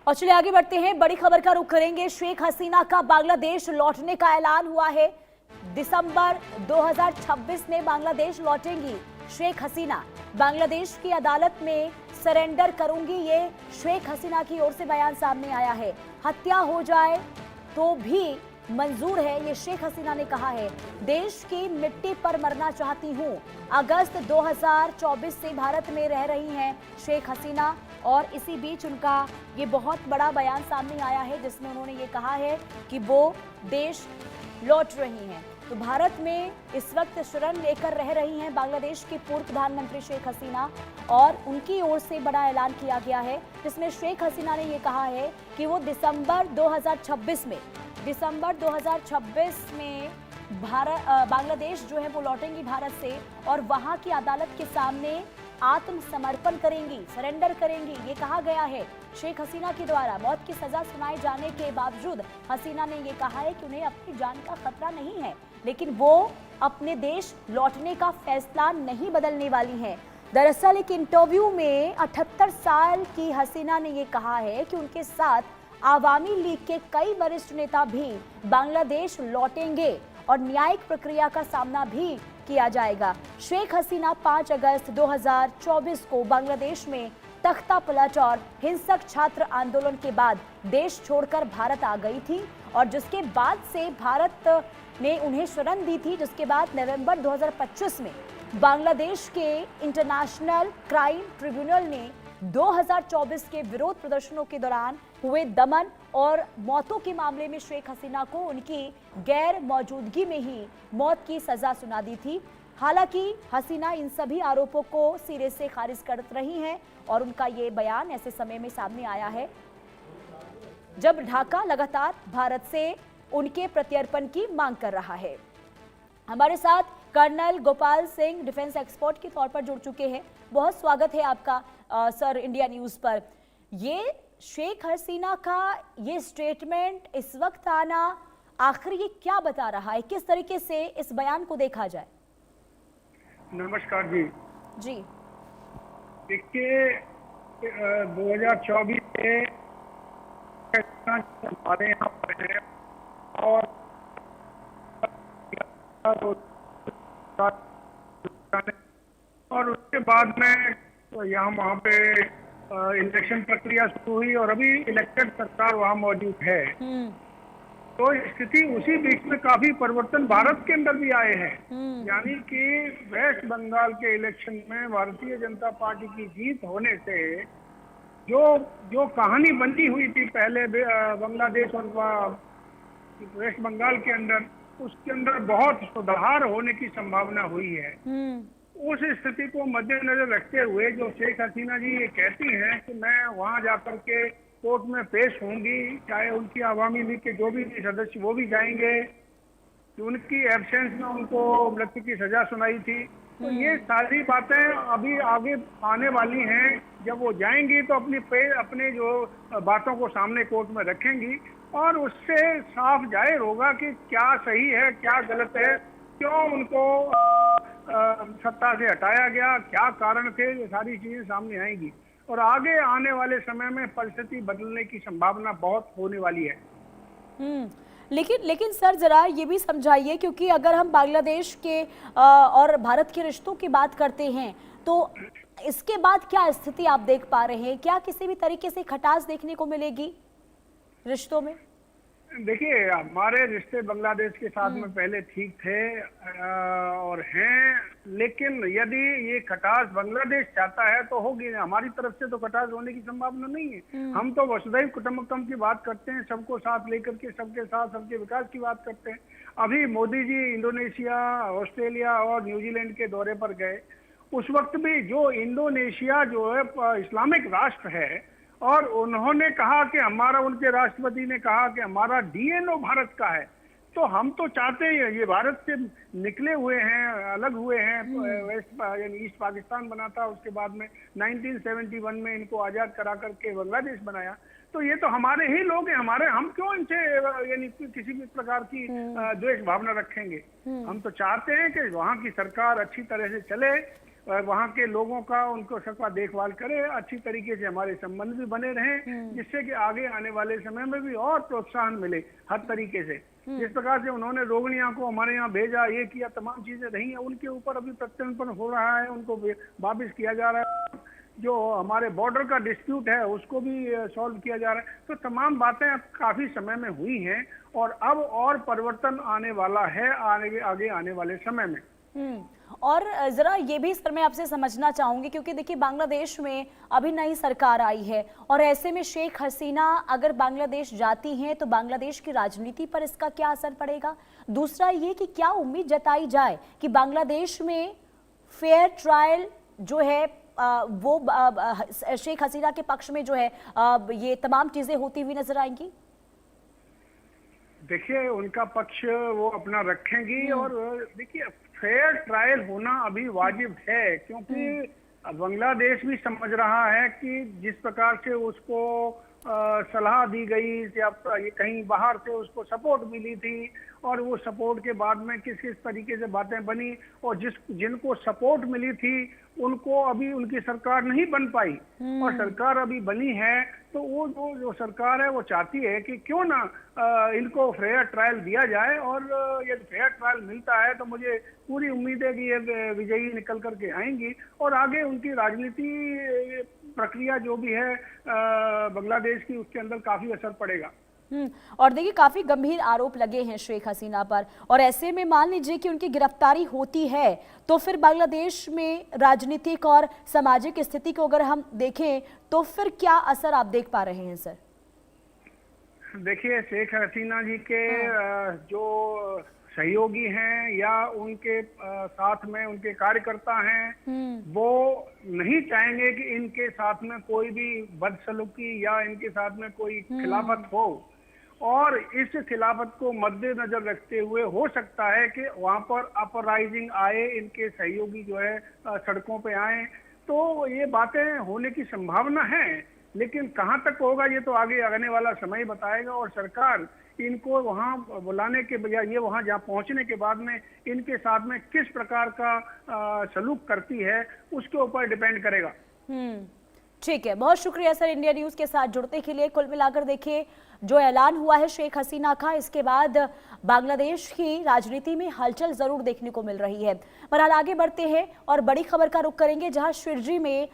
और चलिए आगे बढ़ते हैं, बड़ी खबर का रुख करेंगे। शेख हसीना का बांग्लादेश लौटने का ऐलान हुआ है। दिसंबर 2026 में बांग्लादेश लौटेंगी शेख हसीना। बांग्लादेश की अदालत में सरेंडर करूंगी, ये शेख हसीना की ओर से बयान सामने आया है। हत्या हो जाए तो भी मंजूर है, ये शेख हसीना ने कहा है। देश की मिट्टी पर मरना चाहती हूं। अगस्त 2024 से भारत में रह रही हैं शेख हसीना और इसी बीच उनका ये बहुत बड़ा बयान सामने आया है जिसमें उन्होंने ये कहा है कि वो देश लौट रही हैं। तो भारत में इस वक्त शरण लेकर रह रही हैं बांग्लादेश की पूर्व प्रधानमंत्री शेख हसीना और उनकी ओर से बड़ा ऐलान किया गया है जिसमें शेख हसीना ने ये कहा है कि वो दिसंबर 2026 में बांग्लादेश जो है वो लौटेंगी भारत से और वहां की अदालत के सामने आत्मसमर्पण करेंगी, सरेंडर करेंगी, ये कहा गया है शेख हसीना के द्वारा। मौत की सजा सुनाए जाने के बावजूद हसीना ने ये कहा है कि उन्हें अपनी जान का खतरा नहीं है, लेकिन वो अपने देश लौटने का फैसला नहीं बदलने वाली हैं। दरअसल एक इंटरव्यू में 78 साल की हसीना ने ये कहा है कि उनके साथ आवामी लीग के कई वरिष्ठ नेता भी बांग्लादेश लौटेंगे और न्यायिक प्रक्रिया का सामना भी किया जाएगा। शेख हसीना 5 अगस्त 2024 को बांग्लादेश में तख्ता पलट और हिंसक छात्र आंदोलन के बाद देश छोड़कर भारत आ गई थी और जिसके बाद से भारत ने उन्हें शरण दी थी, जिसके बाद नवंबर 2025 में बांग्लादेश के इंटरनेशनल क्राइम ट्रिब्यूनल ने 2024 के विरोध प्रदर्शनों के दौरान हुए दमन और मौतों के मामले में शेख हसीना को उनकी गैर मौजूदगी में ही मौत की सजा सुना दी थी। हालांकि हसीना इन सभी आरोपों को सिरे से खारिज कर रही हैं और उनका ये बयान ऐसे समय में सामने आया है जब ढाका लगातार भारत से उनके प्रत्यर्पण की मांग कर रहा है। हमारे साथ colonel Gopal Singh defence expert के तौर पर जुड़ चुके हैं। बहुत स्वागत है आपका सर इंडिया न्यूज पर। ये शेख हसीना का ये स्टेटमेंट इस वक्त आना आखिर ये क्या बता रहा है, किस तरीके से इस बयान को देखा जाए? नमस्कार जी। जी देखिए 2024 में हमारे यहाँ पर है और उसके बाद में यहाँ वहाँ पे इलेक्शन प्रक्रिया शुरू हुई और अभी इलेक्टेड सरकार वहाँ मौजूद है। तो स्थिति उसी बीच में काफी परिवर्तन भारत के अंदर भी आए हैं। यानी कि वेस्ट बंगाल के इलेक्शन में भारतीय जनता पार्टी की जीत होने से जो कहानी बनी हुई थी पहले बांग्लादेश और वेस्ट बंगाल के अंदर, उसके अंदर बहुत सुधार होने की संभावना हुई है। उस स्थिति को मद्देनजर रखते हुए जो शेख हसीना जी ये कहती हैं कि मैं वहां जाकर के कोर्ट में पेश होंगी, चाहे उनकी आवामी लीग के जो भी सदस्य वो भी जाएंगे, कि उनकी एब्सेंस में उनको मृत्यु की सजा सुनाई थी। तो ये सारी बातें अभी आगे आने वाली हैं। जब वो जाएंगी तो अपने जो बातों को सामने कोर्ट में रखेंगी और उससे साफ जाहिर होगा कि क्या सही है क्या गलत है, क्यों उनको सत्ता से हटाया गया, क्या कारण थे, ये सारी चीजें सामने आएंगी और आगे आने वाले समय में परिस्थिति बदलने की संभावना बहुत होने वाली है। लेकिन सर जरा ये भी समझाइए, क्योंकि अगर हम बांग्लादेश के और भारत के रिश्तों की बात करते हैं तो इसके बाद क्या स्थिति आप देख पा रहे हैं? क्या किसी भी तरीके से खटास देखने को मिलेगी रिश्तों में? देखिए हमारे रिश्ते बांग्लादेश के साथ में पहले ठीक थे और हैं, लेकिन यदि ये खटास बांग्लादेश चाहता है तो होगी, हमारी तरफ से तो खटास होने की संभावना नहीं है। हम तो वसुधैव कुटुंबकम की बात करते हैं, सबको साथ लेकर के सबके साथ सबके विकास की बात करते हैं। अभी मोदी जी इंडोनेशिया, ऑस्ट्रेलिया और न्यूजीलैंड के दौरे पर गए, उस वक्त भी जो इंडोनेशिया जो है इस्लामिक राष्ट्र है और उन्होंने कहा कि हमारा, उनके राष्ट्रपति ने कहा कि हमारा डीएनए भारत का है। तो हम तो चाहते हैं, ये भारत से निकले हुए हैं, अलग हुए हैं, वेस्ट यानी ईस्ट पाकिस्तान बना था, उसके बाद में 1971 में इनको आजाद करा करके बांग्लादेश बनाया। तो ये तो हमारे ही लोग हैं, हम क्यों इनसे यानी किसी भी प्रकार की द्वेष भावना रखेंगे। हम तो चाहते हैं कि वहाँ की सरकार अच्छी तरह से चले वहाँ के लोगों का उनको सबका देखभाल करे, अच्छी तरीके से हमारे संबंध भी बने रहें, जिससे कि आगे आने वाले समय में भी और प्रोत्साहन मिले हर तरीके से। जिस प्रकार से उन्होंने रोगिणिया को हमारे यहाँ भेजा, ये किया, तमाम चीजें रही हैं, उनके ऊपर अभी प्रत्यर्पण हो रहा है, उनको वापिस किया जा रहा है। जो हमारे बॉर्डर का डिस्प्यूट है उसको भी सॉल्व किया जा रहा है। तो तमाम बातें अब काफी समय में हुई हैं और अब और परिवर्तन आने वाला है आगे आने वाले समय में। और जरा ये भी सर मैं आपसे समझना चाहूंगी, क्योंकि देखिए बांग्लादेश में अभी नई सरकार आई है और ऐसे में शेख हसीना अगर बांग्लादेश जाती हैं तो बांग्लादेश की राजनीति पर इसका क्या असर पड़ेगा। दूसरा ये कि क्या उम्मीद जताई जाए कि बांग्लादेश में फेयर ट्रायल जो है वो शेख हसीना के पक्ष में जो है ये तमाम चीजें होती हुई नजर आएंगी। देखिए उनका पक्ष वो अपना रखेंगी और देखिए फेयर ट्रायल होना अभी वाजिब है, क्योंकि बांग्लादेश भी समझ रहा है कि जिस प्रकार से उसको सलाह दी गई या ये कहीं बाहर से उसको सपोर्ट मिली थी और वो सपोर्ट के बाद में किस किस तरीके से बातें बनी और जिनको सपोर्ट मिली थी उनको अभी उनकी सरकार नहीं बन पाई और सरकार अभी बनी है, तो वो जो सरकार है वो चाहती है कि क्यों ना इनको फेयर ट्रायल दिया जाए और यदि फेयर ट्रायल मिलता है तो मुझे पूरी उम्मीद है कि ये विजयी निकल करके आएंगी और आगे उनकी राजनीति प्रक्रिया जो भी है बांग्लादेश की उसके अंदर काफी असर पड़ेगा। और देखिए काफी गंभीर आरोप लगे हैं शेख हसीना पर, और ऐसे में मान लीजिए कि उनकी गिरफ्तारी होती है तो फिर बांग्लादेश में राजनीतिक और सामाजिक स्थिति को अगर हम देखें तो फिर क्या असर आप देख पा रहे हैं सर। देखिए शेख हसीना जी के जो सहयोगी हैं या उनके साथ में उनके कार्यकर्ता हैं वो नहीं चाहेंगे कि इनके साथ में कोई भी बदसलूकी या इनके साथ में कोई खिलाफत हो, और इस खिलाफत को मद्देनजर रखते हुए हो सकता है कि वहां पर अपराइजिंग आए, इनके सहयोगी जो है सड़कों पे आए, तो ये बातें होने की संभावना है, लेकिन कहां तक होगा ये तो आगे आने वाला समय बताएगा। और सरकार इनको वहां बुलाने के बजाय ये वहां जहां पहुंचने के बाद में इनके साथ में किस प्रकार का सलूक करती है उसके ऊपर डिपेंड करेगा। ठीक है, बहुत शुक्रिया सर इंडिया न्यूज के साथ जुड़ने के लिए। कुल मिलाकर देखिए जो ऐलान हुआ है शेख हसीना का, इसके बाद बांग्लादेश की राजनीति में हलचल जरूर देखने को मिल रही है। पर आगे बढ़ते हैं और बड़ी खबर का रुख करेंगे, जहां शिरजी में